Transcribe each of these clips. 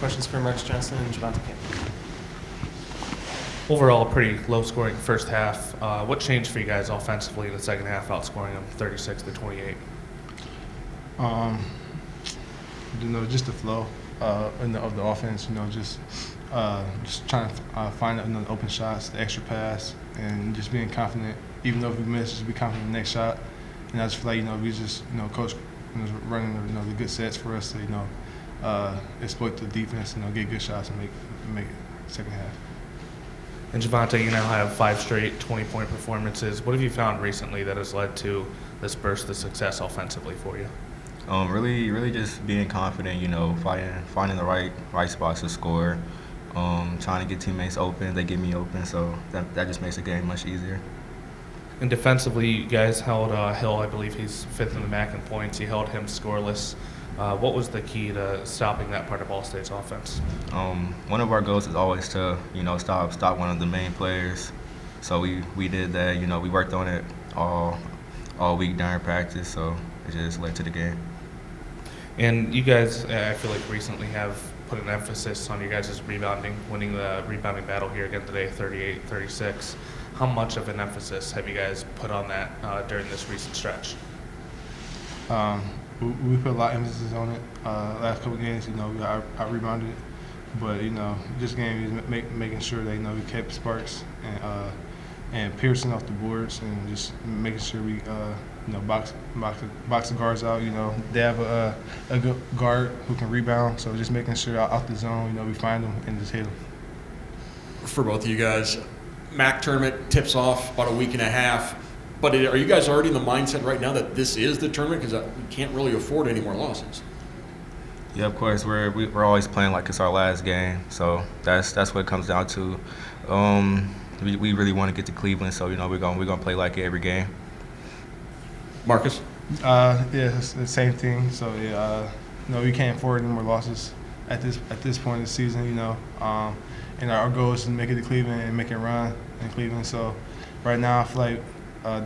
questions for Marcus Johnson and Javontae Campbell. Overall, pretty low-scoring first half. What changed for you guys offensively in the second half, outscoring them 36-28? Just the flow of the offense. Just trying to find another open shots, the extra pass, and just being confident. Even though if we miss, just be confident in the next shot. And I just feel like we just coach running the good sets for us to exploit the defense, get good shots and make second half. And Javontae, you now have 5 straight 20-point performances. What have you found recently that has led to this burst of success offensively for you? Really just being confident, finding the right spots to score, trying to get teammates open. They get me open, so that just makes the game much easier. And defensively, you guys held Hill. I believe he's 5th in the MAC in points. You held him scoreless. What was the key to stopping that part of Ball State's offense? One of our goals is always to, stop one of the main players. So we did that. We worked on it all week during practice. So it just led to the game. And you guys, I feel like recently have put an emphasis on you guys' rebounding, winning the rebounding battle here again today, 38-36. How much of an emphasis have you guys put on that during this recent stretch? We put a lot of emphasis on it. Last couple of games, we got out rebounded it, but this game is making sure that we kept Sparks and Pearson off the boards, and just making sure we box the guards out. They have a good guard who can rebound, so just making sure out the zone, we find them and just hit them. For both of you guys, MAC tournament tips off about a week and a half. But are you guys already in the mindset right now that this is the tournament, because we can't really afford any more losses? Yeah, of course. We're always playing like it's our last game, so that's what it comes down to. We really want to get to Cleveland, so we're gonna play like it every game. Marcus? Yeah, it's the same thing. So we can't afford any more losses at this point in the season. And our goal is to make it to Cleveland and make it run in Cleveland. So right now, I feel like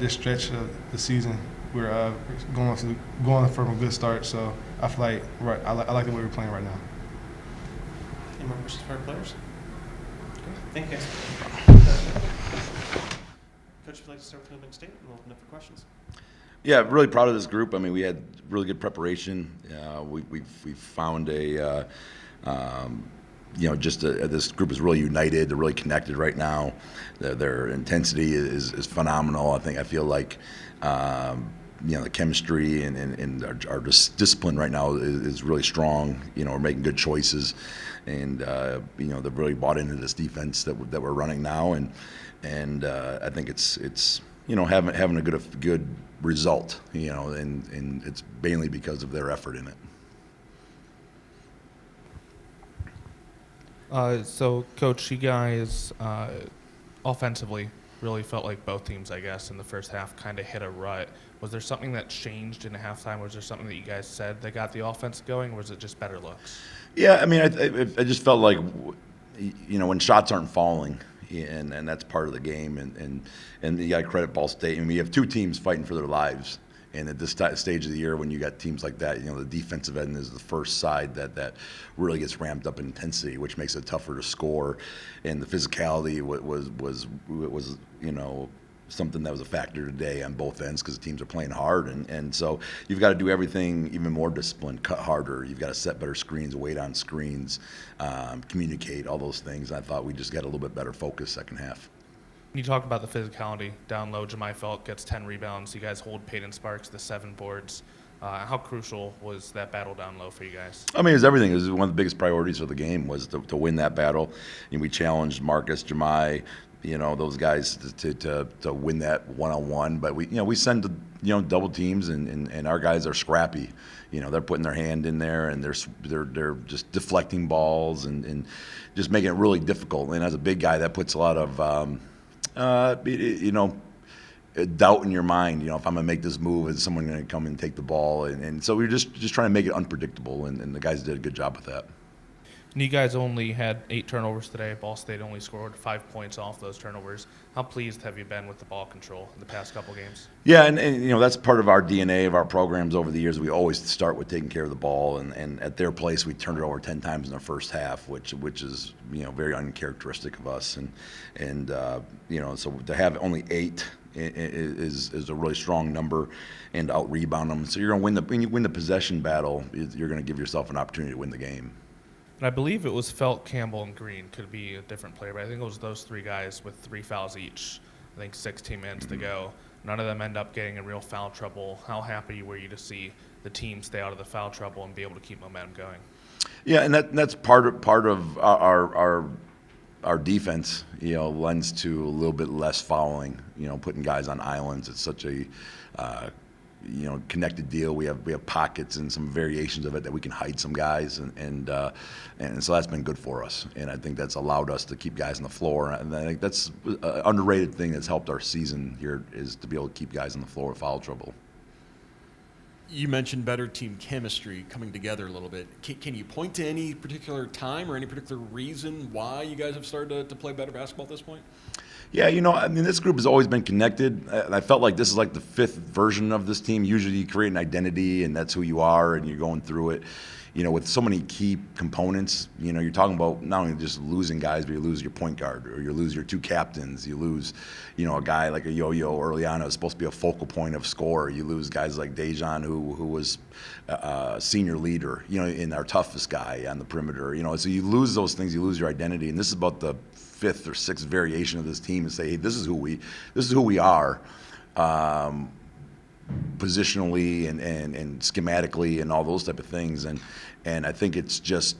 this stretch of the season, we're going from a good start. So I feel like I like the way we're playing right now. Any more questions for our players? Okay. Thank you, guys. Coach, if you'd like to start with Middleton State, and we'll open up for questions. Yeah, really proud of this group. I mean, we had really good preparation. We found this group is really united. They're really connected right now. Their intensity is phenomenal. I feel like the chemistry and our discipline right now is really strong. We're making good choices, and they've really bought into this defense that we're running now, and I think it's having a good result. And it's mainly because of their effort in it. So, Coach, you guys offensively really felt like both teams, I guess, in the first half kind of hit a rut. Was there something that changed in the halftime? Was there something that you guys said that got the offense going, or was it just better looks? Yeah, I mean, I just felt like, when shots aren't falling, and that's part of the game, and you got to credit Ball State. I mean, you have two teams fighting for their lives. And at this stage of the year, when you got teams like that, the defensive end is the first side that really gets ramped up in intensity, which makes it tougher to score. And the physicality was something that was a factor today on both ends, because the teams are playing hard. And so you've got to do everything even more disciplined, cut harder. You've got to set better screens, wait on screens, communicate, all those things. And I thought we just got a little bit better focus second half. You talk about the physicality down low. Jemai Felt gets 10 rebounds. You guys hold Peyton Sparks to 7 boards. How crucial was that battle down low for you guys? I mean, it was everything. It was one of the biggest priorities of the game was to win that battle. And we challenged Marcus, Jemai, those guys to win that one-on-one. But we send double teams, and our guys are scrappy. They're putting their hand in there, and they're just deflecting balls and just making it really difficult. And as a big guy, that puts a lot of doubt in your mind. If I'm gonna make this move, is someone gonna come and take the ball? And so we were just trying to make it unpredictable, and the guys did a good job with that. And you guys only had 8 turnovers today. Ball State only scored 5 points off those turnovers. How pleased have you been with the ball control in the past couple games? Yeah, and you know that's part of our DNA of our programs over the years. We always start with taking care of the ball, and at their place we turned it over 10 times in the first half, which is very uncharacteristic of us, and so to have only 8 is a really strong number, and to out rebound them. So you're going to when you win the possession battle, you're going to give yourself an opportunity to win the game. And I believe it was Felt, Campbell, and Green. Could be a different player, but I think it was those 3 guys with 3 fouls each. I think 16 minutes to go. None of them end up getting in real foul trouble. How happy were you to see the team stay out of the foul trouble and be able to keep momentum going? Yeah, and that's part of our defense. Lends to a little bit less fouling. Putting guys on islands. It's such a connected deal. We have pockets and some variations of it that we can hide some guys, and so that's been good for us. And I think that's allowed us to keep guys on the floor. And I think that's an underrated thing that's helped our season here is to be able to keep guys on the floor with foul trouble. You mentioned better team chemistry coming together a little bit. Can you point to any particular time or any particular reason why you guys have started to play better basketball at this point? Yeah, this group has always been connected. And I felt like this is like the 5th version of this team. Usually you create an identity, and that's who you are, and you're going through it. With so many key components, you're talking about not only just losing guys, but you lose your point guard, or you lose your 2 captains. You lose, a guy like a Yo-Yo early on who's supposed to be a focal point of score. You lose guys like Dejan, who was a senior leader, and our toughest guy on the perimeter. So you lose those things, you lose your identity, and this is about the 5th or 6th variation of this team to say, hey, this is who we are. Positionally and schematically and all those type of things, and I think it's just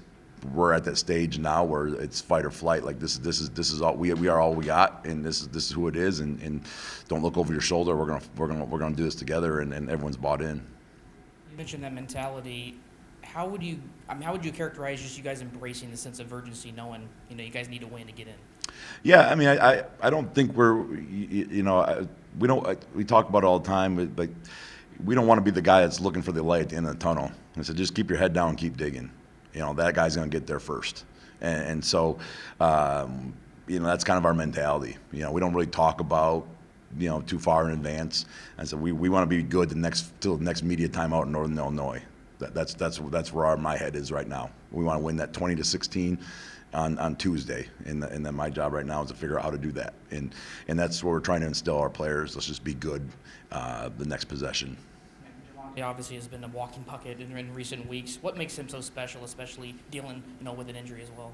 we're at that stage now where it's fight or flight. Like this is all we are, all we got, and this is who it is, and don't look over your shoulder. We're gonna do this together, and everyone's bought in. You mentioned that mentality. How would you characterize just you guys embracing the sense of urgency, knowing you guys need to win to get in? Yeah, I don't think we talk about it all the time, but we don't want to be the guy that's looking for the light at the end of the tunnel. I said, just keep your head down and keep digging. That guy's going to get there first. And so, that's kind of our mentality. We don't really talk about, too far in advance. And so we want to be good till the next media timeout in Northern Illinois. That's where my head is right now. We want to win that 20-16 on Tuesday, and then my job right now is to figure out how to do that, and that's what we're trying to instill our players. Let's just be good the next possession. Javontae obviously has been a walking bucket in recent weeks. What makes him so special, especially dealing with an injury as well?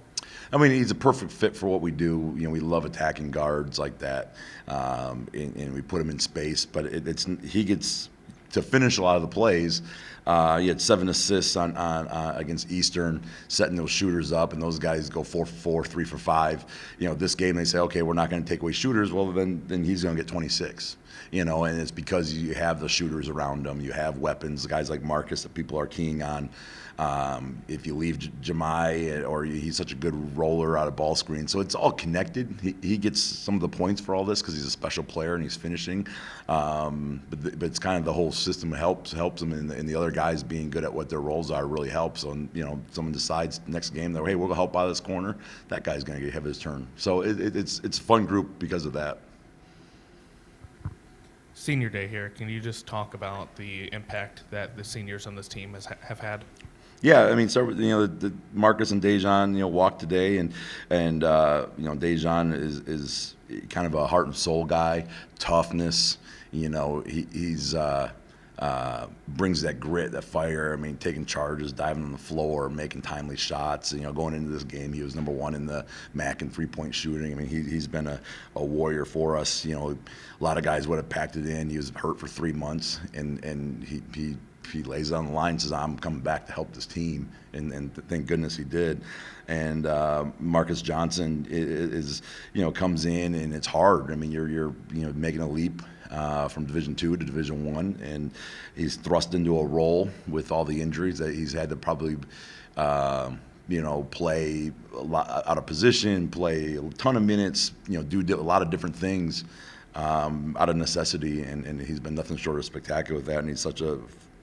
He's a perfect fit for what we do. We love attacking guards like that, and we put him in space, but he gets to finish a lot of the plays. He had 7 assists on against Eastern, setting those shooters up, and those guys go 4 for 4, 3 for 5. This game they say, okay, we're not going to take away shooters. Well, then he's going to get 26. And it's because you have the shooters around him. You have weapons, guys like Marcus that people are keying on. If you leave Jamai, or he's such a good roller out of ball screen. So it's all connected. He gets some of the points for all this because he's a special player and he's finishing. But it's kind of the whole system helps him, and the other guys being good at what their roles are really helps. So someone decides next game that, hey, we'll go help out of this corner. That guy's going to have his turn. So it's a fun group because of that. Senior day here. Can you just talk about the impact that the seniors on this team have had? Yeah, the Marcus and Dejan, walked today, and Dejan is kind of a heart and soul guy, toughness. He's brings that grit, that fire. Taking charges, diving on the floor, making timely shots. Going into this game, he was number 1 in the MAC in 3-point shooting. He's been a warrior for us. A lot of guys would have packed it in. He was hurt for 3 months, and he lays it on the line and says, I'm coming back to help this team, and thank goodness he did. And Marcus Johnson is comes in, and it's hard. You're making a leap from Division II to Division I, and he's thrust into a role with all the injuries that he's had to probably play a lot out of position, play a ton of minutes, do a lot of different things out of necessity, and he's been nothing short of spectacular with that, and he's such a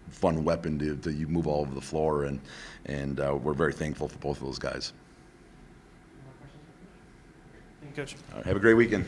fun weapon to you move all over the floor, and we're very thankful for both of those guys. Coach. All right, have a great weekend.